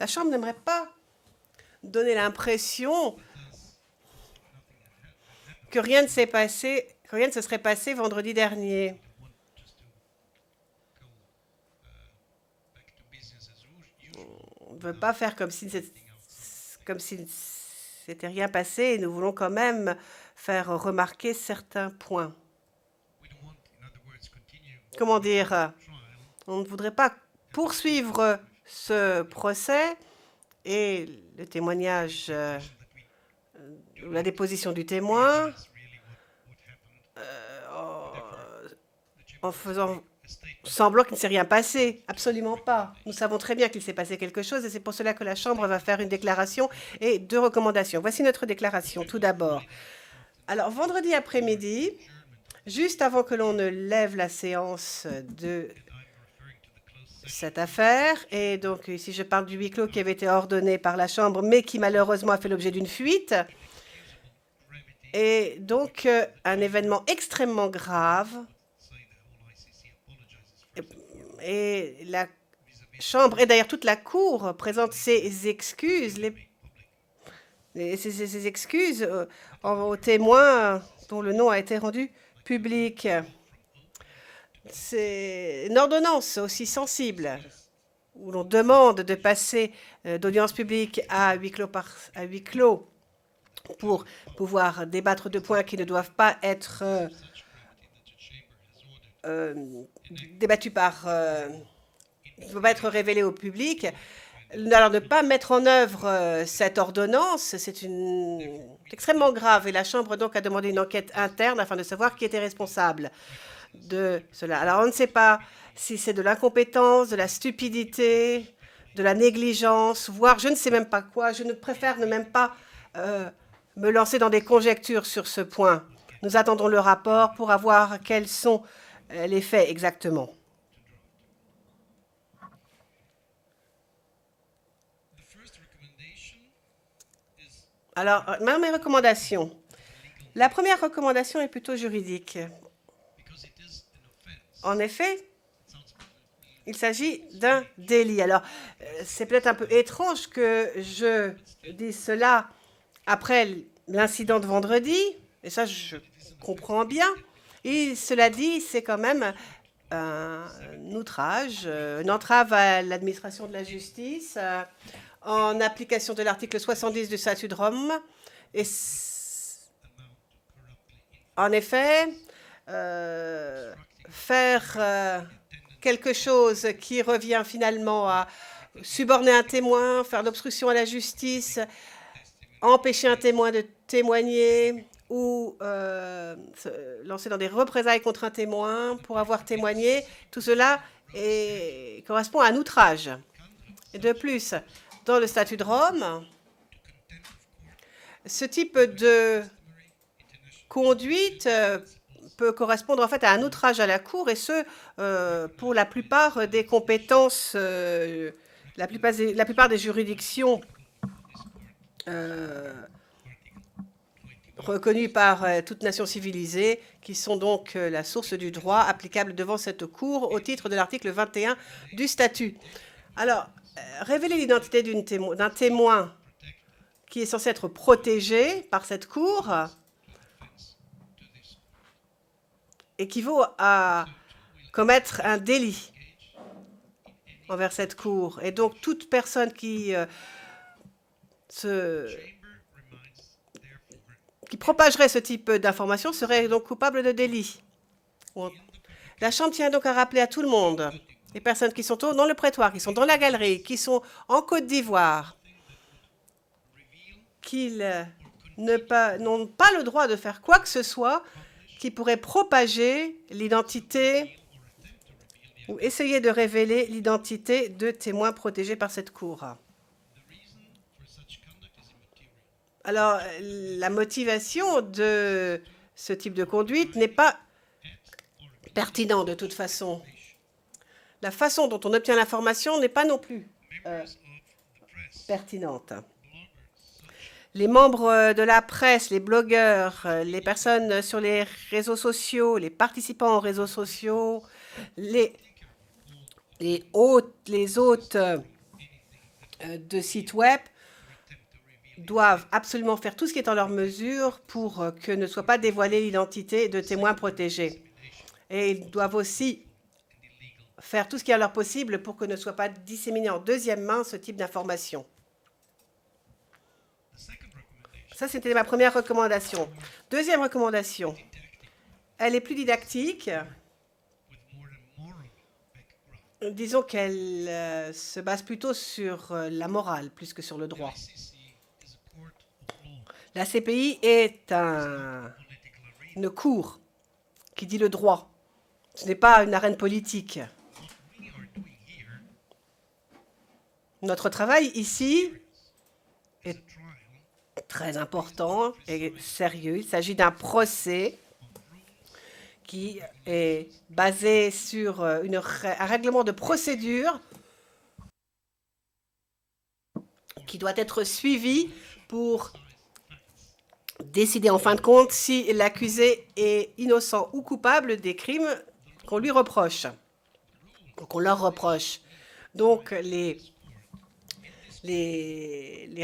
La Chambre n'aimerait pas donner l'impression que rien ne s'est passé, que rien ne se serait passé vendredi dernier. On ne veut pas faire comme si c'était rien passé et nous voulons quand même faire remarquer certains points. Comment dire? On ne voudrait pas poursuivre ce procès et le témoignage, la déposition du témoin, en faisant semblant qu'il ne s'est rien passé. Absolument pas. Nous savons très bien qu'il s'est passé quelque chose et c'est pour cela que la Chambre va faire une déclaration et deux recommandations. Voici notre déclaration. Tout d'abord. Alors, vendredi après-midi, juste avant que l'on ne lève la séance de cette affaire, et donc ici je parle du huis clos qui avait été ordonné par la Chambre, mais qui malheureusement a fait l'objet d'une fuite, et donc un événement extrêmement grave, et la Chambre, et d'ailleurs toute la Cour, présente ses excuses, ces excuses aux témoins dont le nom a été rendu public. C'est une ordonnance aussi sensible où l'on demande de passer d'audience publique à huis clos pour pouvoir débattre de points qui ne doivent pas être débattus ne doivent pas être révélés au public. Alors, ne pas mettre en œuvre cette ordonnance, c'est extrêmement grave. Et la Chambre donc a demandé une enquête interne afin de savoir qui était responsable de cela. Alors, on ne sait pas si c'est de l'incompétence, de la stupidité, de la négligence, voire je ne sais même pas quoi. Je ne préfère ne même pas me lancer dans des conjectures sur ce point. Nous attendons le rapport pour avoir quels sont les faits exactement. Alors, mes recommandations. La première recommandation est plutôt juridique. En effet, il s'agit d'un délit. Alors, c'est peut-être un peu étrange que je dise cela après l'incident de vendredi, et ça, je comprends bien. Et cela dit, c'est quand même un outrage, une entrave à l'administration de la justice, en application de l'article 70 du statut de Rome. Et en effet, faire quelque chose qui revient finalement à suborner un témoin, faire l'obstruction à la justice, empêcher un témoin de témoigner ou se lancer dans des représailles contre un témoin pour avoir témoigné, tout cela correspond à un outrage. Et de plus, dans le statut de Rome, ce type de conduite peut correspondre en fait à un outrage à la Cour, et ce, pour la plupart des compétences, la plupart des juridictions reconnues par toute nation civilisée, qui sont donc la source du droit applicable devant cette Cour au titre de l'article 21 du statut. Alors, révéler l'identité d'un témoin qui est censé être protégé par cette Cour équivaut à commettre un délit envers cette Cour. Et donc, toute personne qui propagerait ce type d'information serait donc coupable de délit. La Chambre tient donc à rappeler à tout le monde, les personnes qui sont dans le prétoire, qui sont dans la galerie, qui sont en Côte d'Ivoire, qu'ils n'ont pas le droit de faire quoi que ce soit qui pourrait propager l'identité ou essayer de révéler l'identité de témoins protégés par cette Cour. Alors, la motivation de ce type de conduite n'est pas pertinente de toute façon. La façon dont on obtient l'information n'est pas non plus pertinente. Les membres de la presse, les blogueurs, les personnes sur les réseaux sociaux, les participants aux réseaux sociaux, les hôtes de sites web doivent absolument faire tout ce qui est en leur mesure pour que ne soit pas dévoilée l'identité de témoins protégés. Et ils doivent aussi faire tout ce qui est en leur possible pour que ne soit pas disséminé en deuxième main ce type d'information. Ça, c'était ma première recommandation. Deuxième recommandation, elle est plus didactique. Disons qu'elle se base plutôt sur la morale plus que sur le droit. La CPI est une cour qui dit le droit. Ce n'est pas une arène politique. Notre travail ici est très important et sérieux. Il s'agit d'un procès qui est basé sur un règlement de procédure qui doit être suivi pour décider en fin de compte si l'accusé est innocent ou coupable des crimes qu'on lui reproche, qu'on leur reproche. Donc les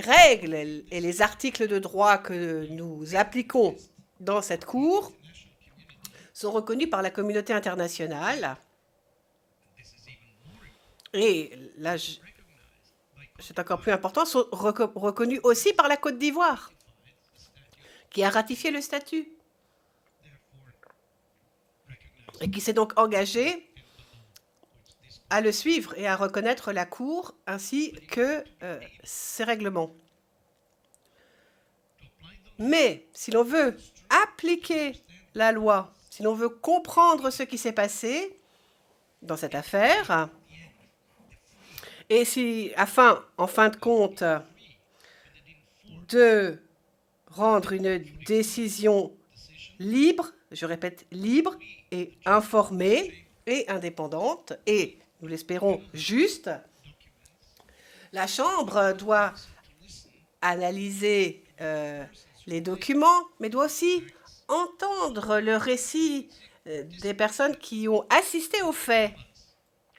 règles et les articles de droit que nous appliquons dans cette cour sont reconnus par la communauté internationale. Et là, c'est encore plus important, sont reconnus aussi par la Côte d'Ivoire, qui a ratifié le statut et qui s'est donc engagé à le suivre et à reconnaître la Cour ainsi que ses règlements. Mais si l'on veut appliquer la loi, si l'on veut comprendre ce qui s'est passé dans cette affaire, et si, afin, en fin de compte, de rendre une décision libre, je répète, libre et informée et indépendante, et, nous l'espérons, juste, la Chambre doit analyser les documents, mais doit aussi entendre le récit des personnes qui ont assisté aux faits,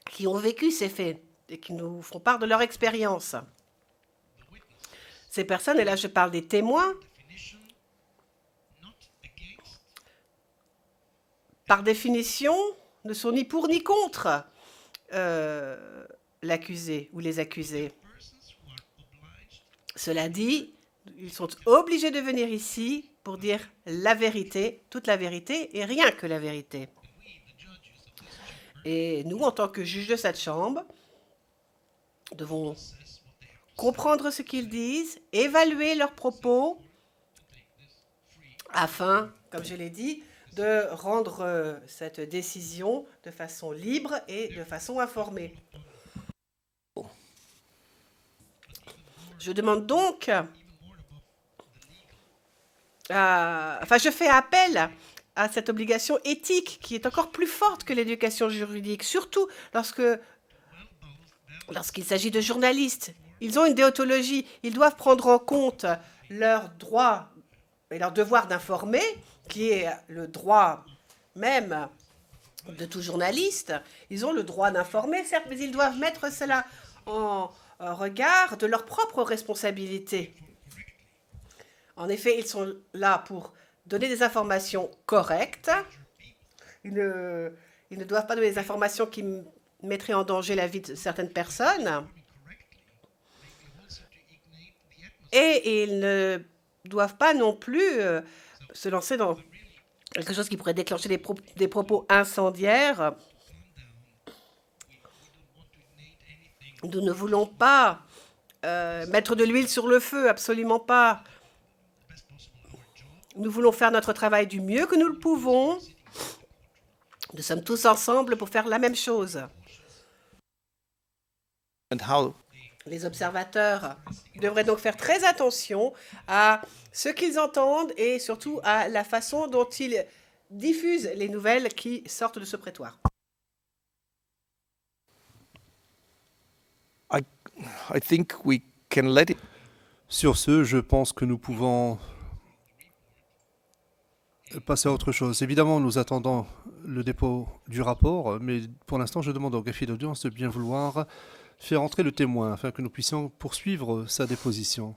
qui ont vécu ces faits et qui nous font part de leur expérience. Ces personnes, et là je parle des témoins, par définition, ne sont ni pour ni contre l'accusé ou les accusés. Cela dit, ils sont obligés de venir ici pour dire la vérité, toute la vérité et rien que la vérité. Et nous, en tant que juges de cette chambre, devons comprendre ce qu'ils disent, évaluer leurs propos, afin, comme je l'ai dit, de rendre cette décision de façon libre et de façon informée. Je demande donc, je fais appel à cette obligation éthique qui est encore plus forte que l'éducation juridique, surtout lorsqu'il s'agit de journalistes. Ils ont une déontologie, ils doivent prendre en compte leurs droits et leur devoir d'informer, qui est le droit même de tout journaliste. Ils ont le droit d'informer, certes, mais ils doivent mettre cela en regard de leurs propres responsabilités. En effet, ils sont là pour donner des informations correctes. Ils ne doivent pas donner des informations qui mettraient en danger la vie de certaines personnes. Et ils ne doivent pas non plus se lancer dans quelque chose qui pourrait déclencher des propos incendiaires. Nous ne voulons pas mettre de l'huile sur le feu, absolument pas. Nous voulons faire notre travail du mieux que nous le pouvons. Nous sommes tous ensemble pour faire la même chose. Les observateurs devraient donc faire très attention à ce qu'ils entendent et surtout à la façon dont ils diffusent les nouvelles qui sortent de ce prétoire. I think we can let it. Sur ce, je pense que nous pouvons passer à autre chose. Évidemment, nous attendons le dépôt du rapport, mais pour l'instant, je demande au greffier d'audience de bien vouloir faire entrer le témoin afin que nous puissions poursuivre sa déposition.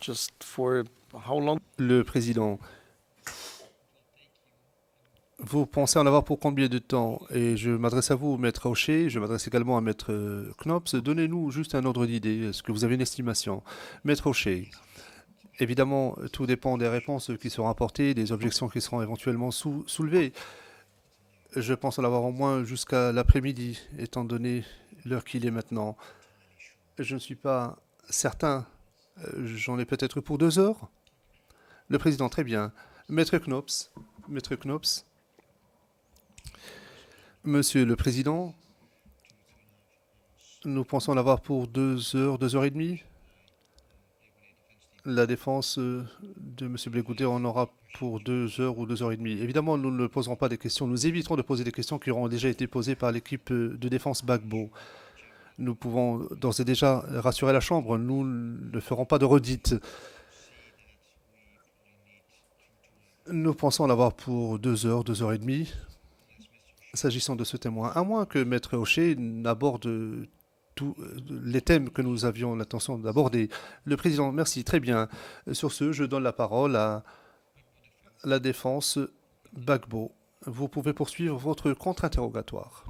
Just for how long? Le président, vous pensez en avoir pour combien de temps? Et je m'adresse à vous, maître Hocher, je m'adresse également à maître Knops. Donnez-nous juste un ordre d'idée. Est-ce que vous avez une estimation? Maître Hocher, évidemment, tout dépend des réponses qui seront apportées, des objections qui seront éventuellement soulevées. Je pense en avoir au moins jusqu'à l'après-midi, étant donné l'heure qu'il est maintenant. Je ne suis pas certain. J'en ai peut-être pour 2 heures. Le président, très bien. Maître Knops, Maître Knops. Monsieur le président, nous pensons l'avoir pour 2 heures, 2 heures et demie. La défense de M. Blégoudet en aura pour 2 heures ou 2 heures et demie. Évidemment, nous ne poserons pas des questions. Nous éviterons de poser des questions qui auront déjà été posées par l'équipe de défense Gbagbo. Nous pouvons d'ores et déjà rassurer la Chambre. Nous ne ferons pas de redites. Nous pensons l'avoir pour 2 heures, 2 heures et demie. S'agissant de ce témoin, à moins que Maître Hocher n'aborde tous les thèmes que nous avions l'intention d'aborder. Le président, merci, très bien. Sur ce, je donne la parole à la défense Gbagbo. Vous pouvez poursuivre votre contre-interrogatoire.